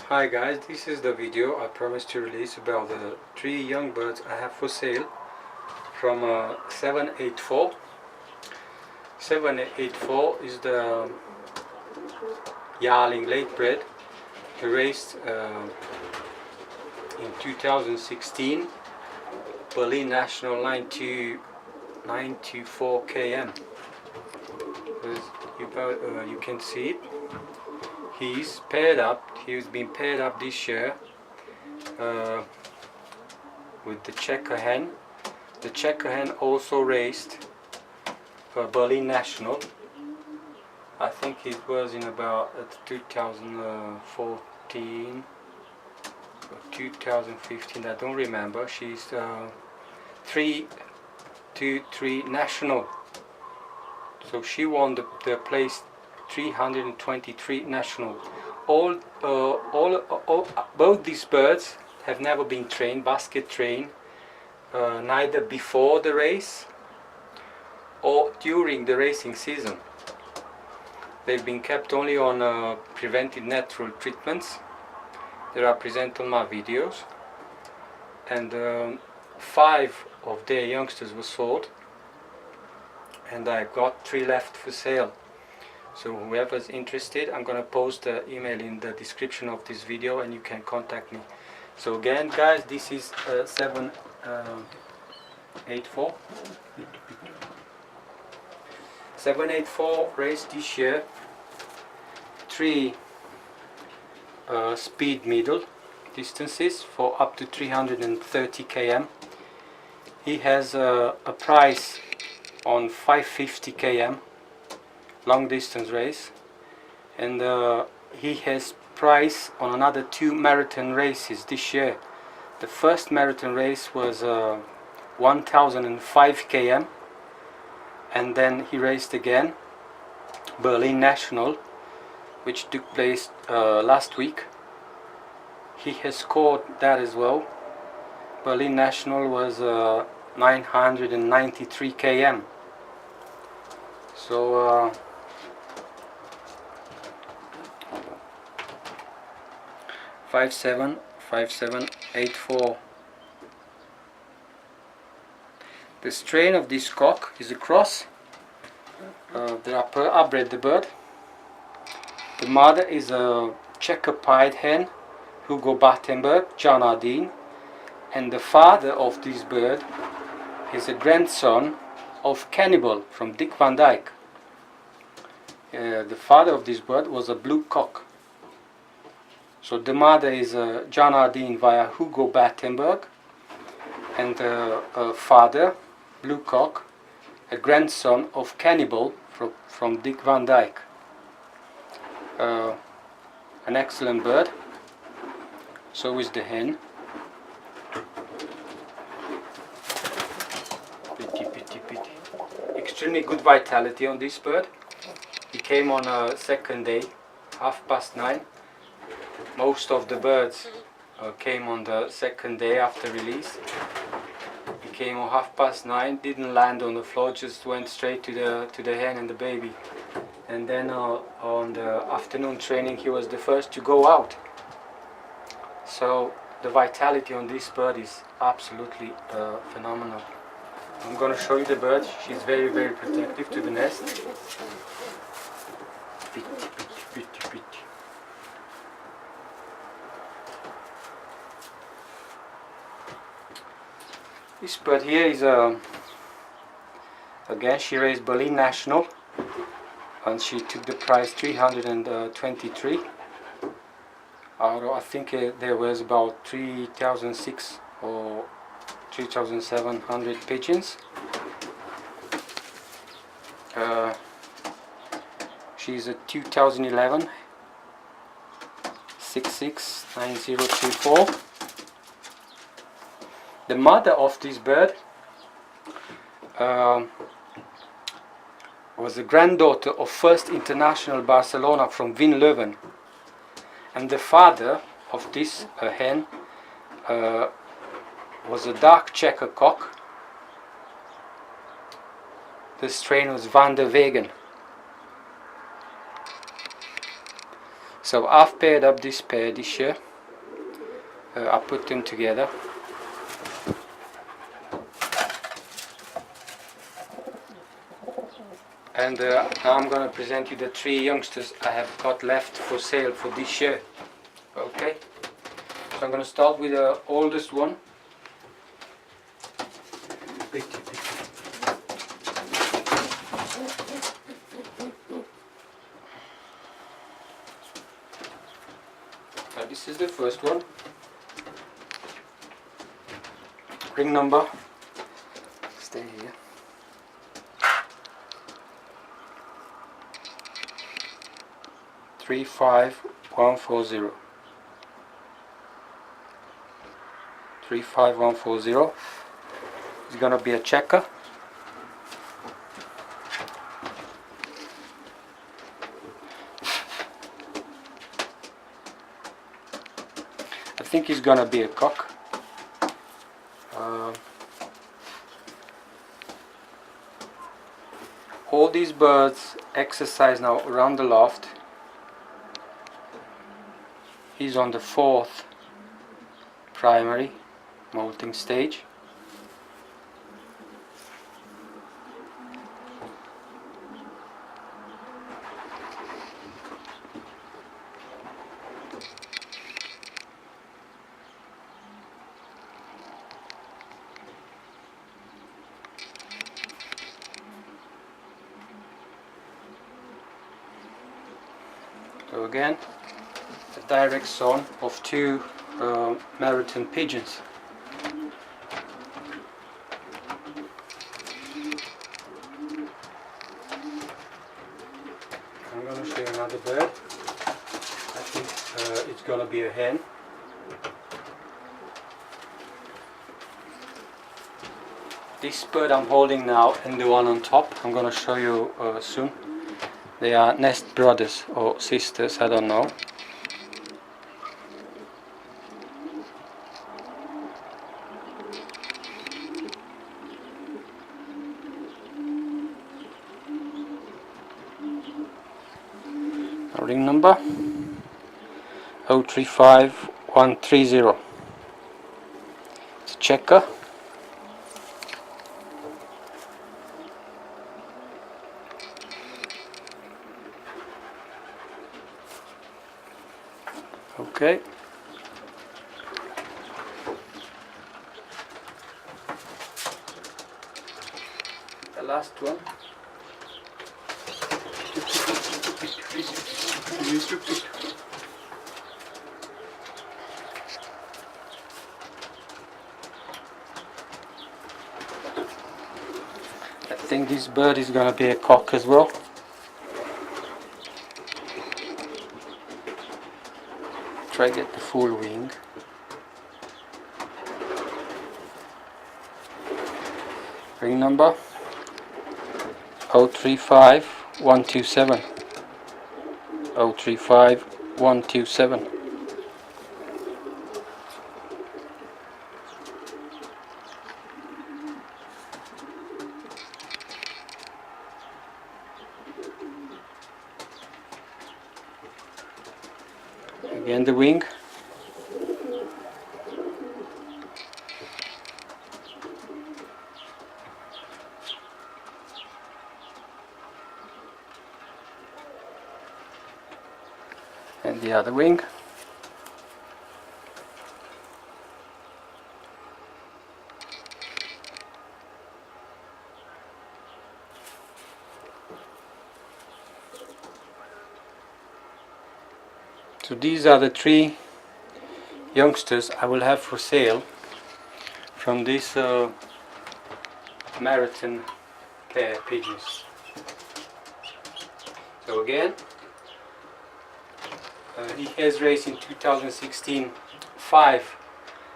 Hi guys, this is the video I promised to release about the 3 young birds I have for sale from 784. 784 is the yearling late bred, raised in 2016, Berlin National 924 km. You can see it. He's paired up. He's been paired up this year with the checker hen. The checker hen also raced Berlin National. I think it was in about 2014 or 2015. I don't remember. She's 323 national. So she won the place 323 national. Both these birds have never been trained, basket trained, neither before the race or during the racing season. They've been kept only on preventive natural treatments that are present on my videos, and 5 of their youngsters were sold, and I've got 3 left for sale. So whoever's interested, I'm gonna post the email in the description of this video and you can contact me. So again guys, this is 784. 784 raced this year 3 speed middle distances for up to 330 km. He has a price on 550 km long distance race, and he has price on another 2 marathon races this year. The first marathon race was 1005 km, and then he raced again Berlin National, which took place last week. He has scored that as well. Berlin National was 993 km. So 5784. The strain of this cock is a cross. I bred the bird. The mother is a checker-pied hen, Hugo Battenberg, Jan Aarden, and the father of this bird is a grandson of Cannibal from Dick Van Dyke. The father of this bird was a blue cock. So the mother is Jan Aarden via Hugo Battenberg, and the father, blue cock, a grandson of Cannibal from Dick Van Dyke. An excellent bird. So is the hen. Pretty. Extremely good vitality on this bird. He came on a second day, 9:30. Most of the birds came on the second day after release. He came on 9:30, didn't land on the floor, just went straight to the hen and the baby. And then on the afternoon training, he was the first to go out. So the vitality on this bird is absolutely phenomenal. I'm going to show you the bird. She's very protective to the nest. Pretty. This bird here is again, she raced Berlin National, and she took the prize 323. I think there was about 3,600 or 3,700 pigeons. She's a 2011 669024. The mother of this bird was the granddaughter of first international Barcelona from Wien Leuven, and the father of this hen was a dark checker cock. The strain was Van der Wegen. So I've paired up this pair this year. I put them together. And now I'm going to present you the 3 youngsters I have got left for sale for this year. Okay, so I'm going to start with the oldest one. This is the first one. Ring number, stay here. Three 35140. 35140. It's gonna be a checker. I think it's gonna be a cock. All these birds exercise now around the loft. He's on the 4th primary molting stage. So again, the direct son of 2 Meriton pigeons. I'm going to show you another bird. I think it's going to be a hen. This bird I'm holding now and the one on top I'm going to show you soon. They are nest brothers or sisters, I don't know. Ring number 035130. It's a checker. Okay. The last one. I think this bird is gonna be a cock as well. Try get the full wing. Ring number 035127. 035127. Again the wing. And the other wing. So these are the 3 youngsters I will have for sale from this Meriton pair pigeons. So again, he has raced in 2016 5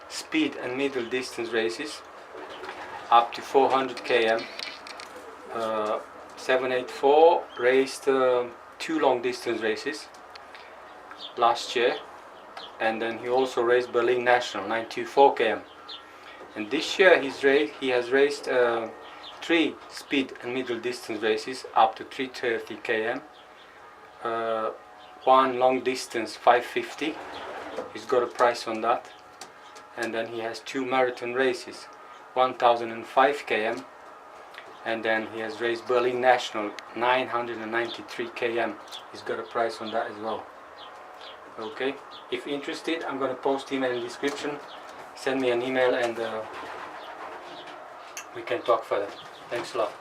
speed and middle distance races up to 400 km. 784 raced 2 long distance races last year, and then he also raced Berlin National 924 km. And this year he has raced 3 speed and middle distance races up to 330 km. one long distance 550. He's got a price on that. And then he has 2 marathon races, 1005 km, and then he has raced Berlin National 993 km. He's got a price on that as well. Okay, if interested, I'm going to post email in the description. Send me an email and we can talk further. Thanks a lot.